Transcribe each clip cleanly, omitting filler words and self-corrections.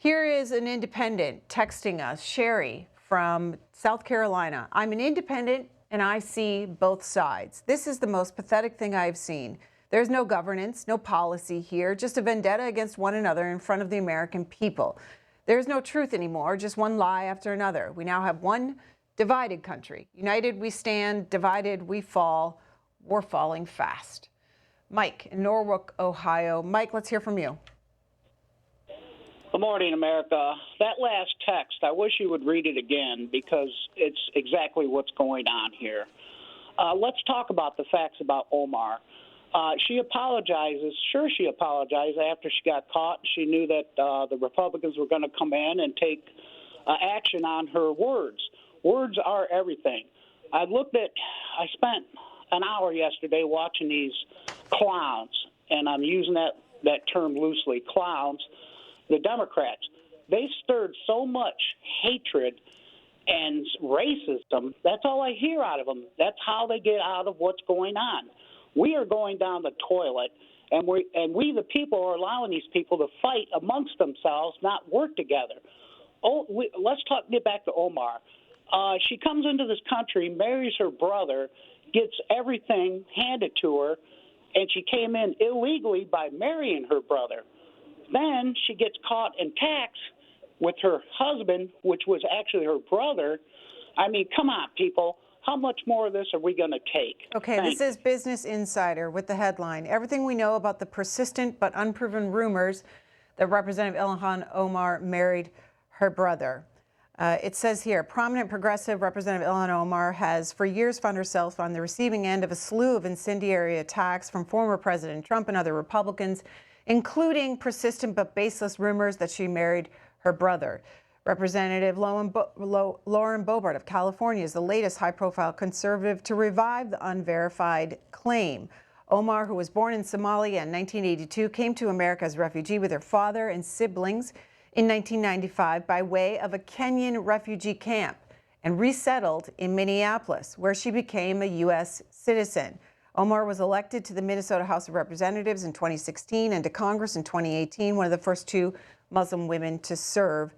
Here is an independent texting us, Sherry from South Carolina. I'm an independent and I see both sides. This is the most pathetic thing I've seen. There's no governance, no policy here, just a vendetta against one another in front of the American people. There's no truth anymore, just one lie after another. We now have one divided country. United we stand, divided we fall. We're falling fast. Mike in Norwalk, Ohio. Mike, let's hear from you. Good morning, America. That last text, I wish you would read it again because it's exactly what's going on here. Let's talk about the facts about Omar. She apologizes. Sure, she apologized after she got caught. She knew that the Republicans were going to come in and take action on her words. Words are everything. I spent an hour yesterday watching these clowns, and I'm using that term loosely, clowns. The Democrats, they stirred so much hatred and racism. That's all I hear out of them. That's how they get out of what's going on. We are going down the toilet, and we the people are allowing these people to fight amongst themselves, not work together. Get back to Omar. She comes into this country, marries her brother, gets everything handed to her, and she came in illegally by marrying her brother. Then she gets caught in tax with her husband, which was actually her brother. I mean, come on, people. How much more of this are we going to take? Okay, Thanks. This is Business Insider with the headline, everything we know about the persistent but unproven rumors that Representative Ilhan Omar married her brother. It says here, prominent progressive Representative Ilhan Omar has for years found herself on the receiving end of a slew of incendiary attacks from former President Trump and other Republicans, including persistent but baseless rumors that she married her brother. Representative Lauren Boebert of California is the latest high-profile conservative to revive the unverified claim. Omar, who was born in Somalia in 1982, came to America as a refugee with her father and siblings in 1995 by way of a Kenyan refugee camp and resettled in Minneapolis, where she became a U.S. citizen. Omar was elected to the Minnesota House of Representatives in 2016 and to Congress in 2018, one of the first two Muslim women to serve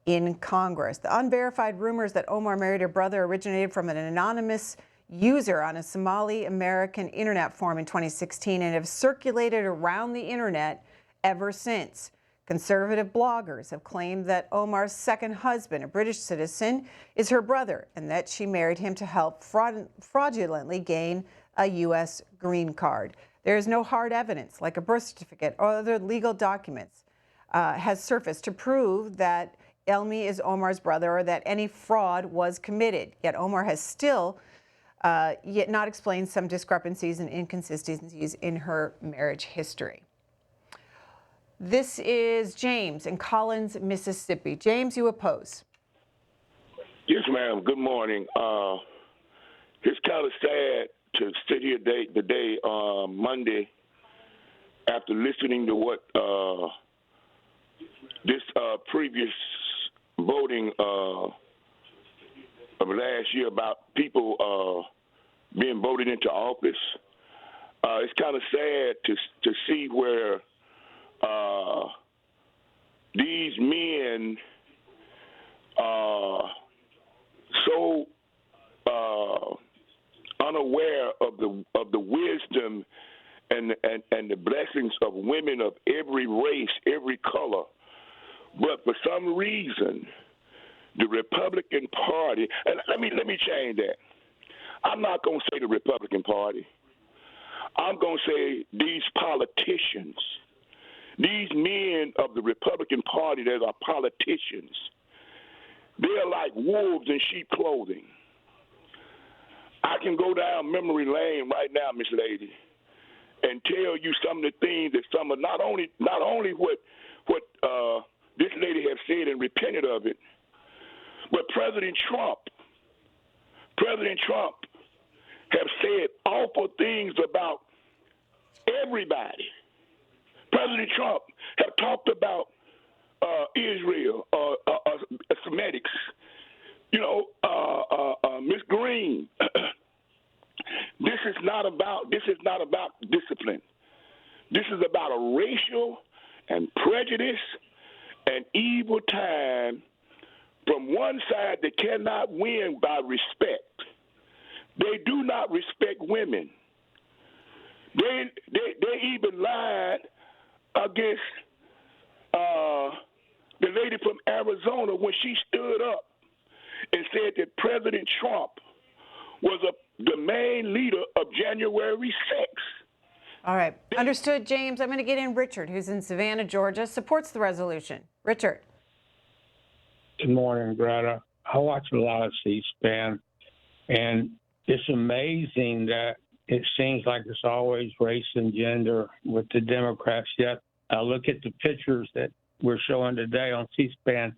in Congress. The unverified rumors that Omar married her brother originated from an anonymous user on a Somali American internet forum in 2016 and have circulated around the internet ever since. Conservative bloggers have claimed that Omar's second husband, a British citizen, is her brother and that she married him to help fraudulently gain a U.S. green card. There is no hard evidence, like a birth certificate or other legal documents, has surfaced to prove that Elmi is Omar's brother or that any fraud was committed. Yet Omar has still yet not explained some discrepancies and inconsistencies in her marriage history. This is James in Collins, Mississippi. James, you oppose. Yes, ma'am. Good morning. It's kind of sad to sit here today, Monday, after listening to what this previous voting of last year about people being voted into office. It's kind of sad to see where these men are so unaware of the wisdom and the blessings of women of every race, every color. But for some reason, the Republican Party, and let me change that. I'm not going to say the Republican Party. I'm going to say these politicians, these men of the Republican Party that are politicians, they're like wolves in sheep clothing. I can go down memory lane right now, Miss Lady, and tell you some of the things that some of not only what this lady has said and repented of it, but President Trump have said awful things about everybody. President Trump have talked about Israel, Semitics. Ms. Green. This is not about discipline. This is about a racial and prejudice an evil time from one side that cannot win by respect. They do not respect women. They even lied against the lady from Arizona when she stood up and said that President Trump was the main leader of January 6th. All right. Understood, James. I'm going to get in Richard, who's in Savannah, Georgia, supports the resolution. Richard. Good morning, Greta. I watch a lot of C-SPAN, and it's amazing that it seems like it's always race and gender with the Democrats. Yet I look at the pictures that we're showing today on C-SPAN,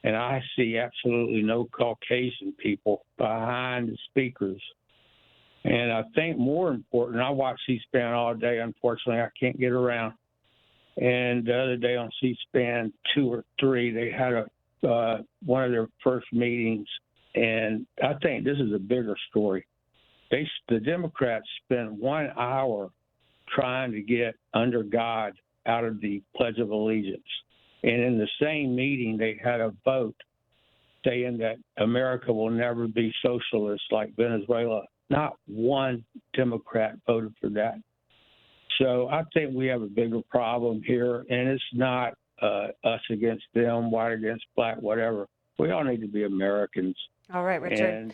and I see absolutely no Caucasian people behind the speakers. And I think more important, I watch C-SPAN all day. Unfortunately, I can't get around. And the other day on C-SPAN 2 or 3, they had one of their first meetings, and I think this is a bigger story. The Democrats spent 1 hour trying to get under God out of the Pledge of Allegiance. And in the same meeting, they had a vote saying that America will never be socialist like Venezuela. Not one Democrat voted for that. So I think we have a bigger problem here, and it's not us against them, white against black, whatever. We all need to be Americans. All right, Richard. And